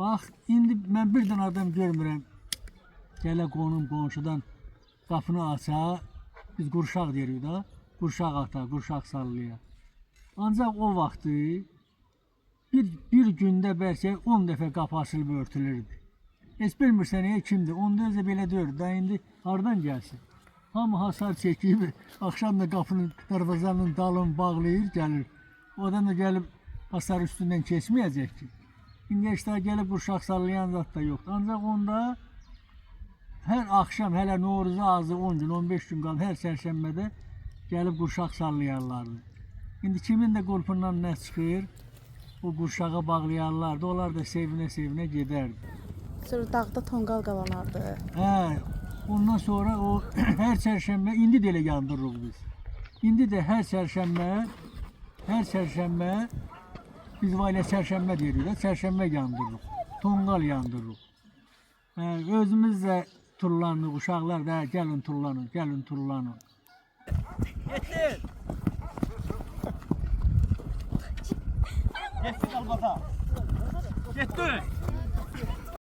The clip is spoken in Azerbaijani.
Bax, indi mən bir dənə adam görmürəm. Gələ qonşudan qapını aça, biz qurşaq deyirik da, qurşaq ata, qurşaq sallaya. Ancaq o vaxtı bir gündə bəlkə 10 dəfə qapı açılıb örtülürdü. Heç bilmirsən kimdir, onda özü belə deyir, da indi hardan gəlsin? Hamı hasar çəkib, axşam da qapının, darvazanın dalını bağlayır, gəlir. Odan da gəlib hasar üstündən keçməyəcək ki. İndi işte gəlib qurşaq sallayan zat da yoxdur. Ancaq onda hər axşam, hələ Novruz'a azı 10 gün, 15 gün qalır, hər çərşənbədə gəlib qurşaq sallayarlardı. İndi kimin də qulpundan nə çıxır, o qurşağa bağlayarlardı, onlar da sevinə-sevinə gedərdi. Sonra dağda tonqal qalanardı. Hə, ondan sonra o hər çərşənbə, indi də elə yandırırıq biz. İndi də hər çərşənbə biz vaylə çərşənbə deyirik də, çərşənbə yandırırıq, tonqal yandırırıq. Hə, özümüz də turlanırıq, uşaqlar da gəlin turlanın, gəlin turlanın. Yetin! Yetin albata! Yetin!